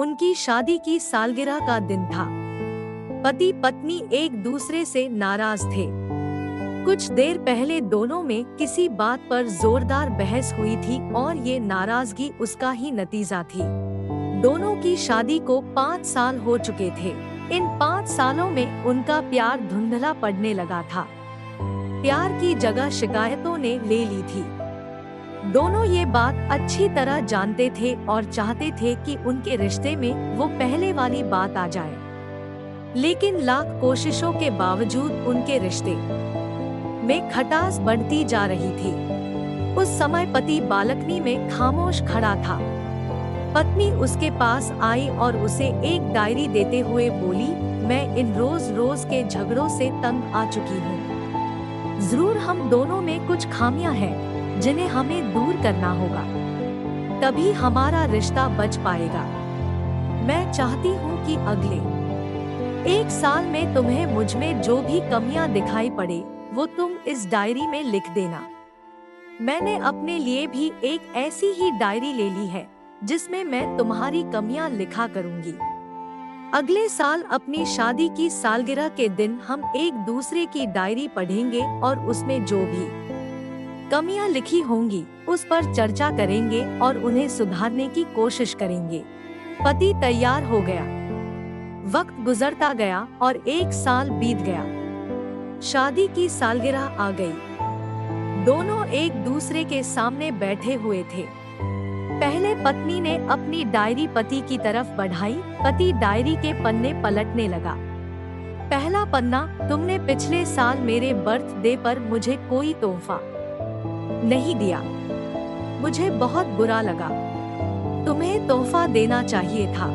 उनकी शादी की सालगिरह का दिन था। पति पत्नी एक दूसरे से नाराज थे। कुछ देर पहले दोनों में किसी बात पर जोरदार बहस हुई थी और ये नाराजगी उसका ही नतीजा थी। दोनों की शादी को 5 साल हो चुके थे। इन 5 सालों में उनका प्यार धुंधला पड़ने लगा था। प्यार की जगह शिकायतों ने ले ली थी। दोनों ये बात अच्छी तरह जानते थे और चाहते थे कि उनके रिश्ते में वो पहले वाली बात आ जाए, लेकिन लाख कोशिशों के बावजूद उनके रिश्ते में खटास बढ़ती जा रही थी। उस समय पति बालकनी में खामोश खड़ा था। पत्नी उसके पास आई और उसे एक डायरी देते हुए बोली, मैं इन रोज रोज के झगड़ों से तंग आ चुकी हूँ। जरूर हम दोनों में कुछ खामियां हैं जिन्हें हमें दूर करना होगा, तभी हमारा रिश्ता बच पाएगा। मैं चाहती हूँ कि अगले 1 साल में तुम्हें मुझ में जो भी कमियां दिखाई पड़े वो तुम इस डायरी में लिख देना। मैंने अपने लिए भी एक ऐसी ही डायरी ले ली है जिसमें मैं तुम्हारी कमियां लिखा करूंगी। अगले साल अपनी शादी की सालगिरह के दिन हम एक दूसरे की डायरी पढ़ेंगे और उसमें जो भी कमियां लिखी होंगी उस पर चर्चा करेंगे और उन्हें सुधारने की कोशिश करेंगे। पति तैयार हो गया। वक्त गुजरता गया और 1 साल बीत गया। शादी की सालगिरह आ गई। दोनों एक दूसरे के सामने बैठे हुए थे। पहले पत्नी ने अपनी डायरी पति की तरफ बढ़ाई। पति डायरी के पन्ने पलटने लगा। पहला पन्ना, तुमने पिछले साल मेरे बर्थडे पर मुझे कोई तोहफा नहीं दिया। मुझे बहुत बुरा लगा। तुम्हें तोहफा देना चाहिए था।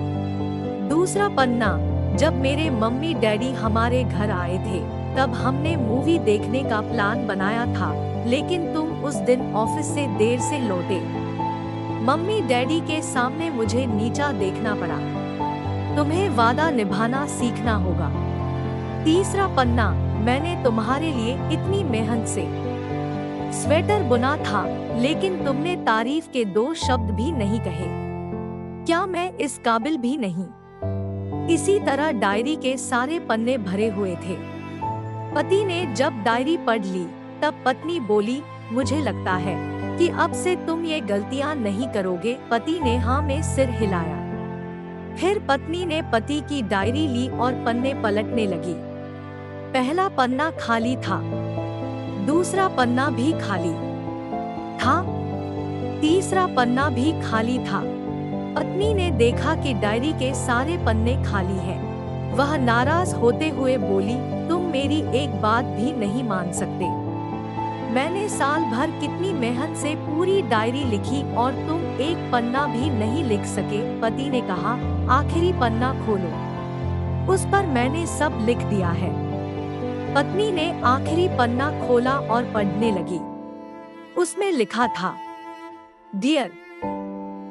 दूसरा पन्ना, जब मेरे मम्मी डैडी हमारे घर आए थे तब हमने मूवी देखने का प्लान बनाया था, लेकिन तुम उस दिन ऑफिस से देर से लौटे। मम्मी डैडी के सामने मुझे नीचा देखना पड़ा। तुम्हें वादा निभाना सीखना होगा। तीसरा पन्ना, मैंने तुम्हारे लिए इतनी मेहनत से स्वेटर बुना था, लेकिन तुमने तारीफ के 2 शब्द भी नहीं कहे। क्या मैं इस काबिल भी नहीं? इसी तरह डायरी के सारे पन्ने भरे हुए थे। पति ने जब डायरी पढ़ ली तब पत्नी बोली, मुझे लगता है कि अब से तुम ये गलतियां नहीं करोगे। पति ने हाँ में सिर हिलाया। फिर पत्नी ने पति की डायरी ली और पन्ने पलटने लगी। पहला पन्ना खाली था, दूसरा पन्ना भी खाली था, तीसरा पन्ना भी खाली था। पत्नी ने देखा कि डायरी के सारे पन्ने खाली हैं। वह नाराज होते हुए बोली, तुम मेरी एक बात भी नहीं मान सकते। मैंने साल भर कितनी मेहनत से पूरी डायरी लिखी और तुम एक पन्ना भी नहीं लिख सके। पति ने कहा, आखिरी पन्ना खोलो, उस पर मैंने सब लिख दिया है। पत्नी ने आखिरी पन्ना खोला और पढ़ने लगी। उसमें लिखा था, डियर,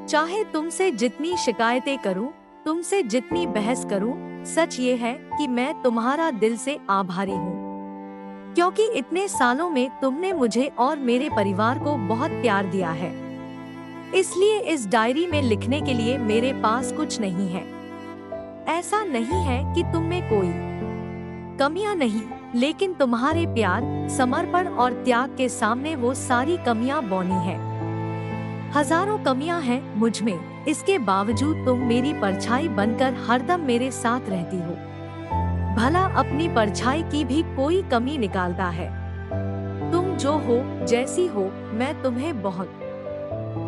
चाहे तुमसे जितनी शिकायतें करूं, तुमसे जितनी बहस करूं, सच ये है कि मैं तुम्हारा दिल से आभारी हूँ, क्योंकि इतने सालों में तुमने मुझे और मेरे परिवार को बहुत प्यार दिया है। इसलिए इस डायरी में लिखने के लिए मेरे पास कुछ नहीं है। ऐसा नहीं है कि तुम में कोई कमियां नहीं, लेकिन तुम्हारे प्यार, समर्पण और त्याग के सामने वो सारी कमियां बौनी हैं। हजारों कमियां हैं मुझ में, इसके बावजूद तुम मेरी परछाई बनकर हरदम मेरे साथ रहती हो। भला अपनी परछाई की भी कोई कमी निकालता है? तुम जो हो, जैसी हो, मैं तुम्हें बहुत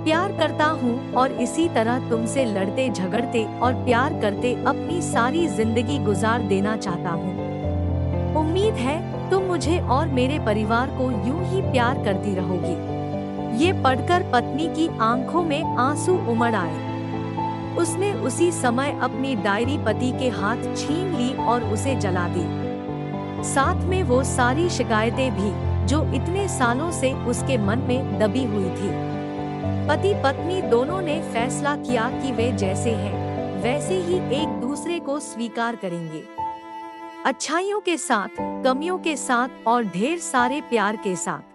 प्यार करता हूँ और इसी तरह तुमसे लड़ते झगड़ते और प्यार करते अपनी सारी जिंदगी गुजार देना चाहता हूँ। उम्मीद है तुम मुझे और मेरे परिवार को यूं ही प्यार करती रहोगी। ये पढ़कर पत्नी की आंखों में आंसू उमड़ आए। उसने उसी समय अपनी डायरी पति के हाथ छीन ली और उसे जला दी। साथ में वो सारी शिकायतें भी जो इतने सालों से उसके मन में दबी हुई थी। पति पत्नी दोनों ने फैसला किया कि वे जैसे हैं वैसे ही एक दूसरे को स्वीकार करेंगे, अच्छाइयों के साथ, कमियों के साथ और ढेर सारे प्यार के साथ।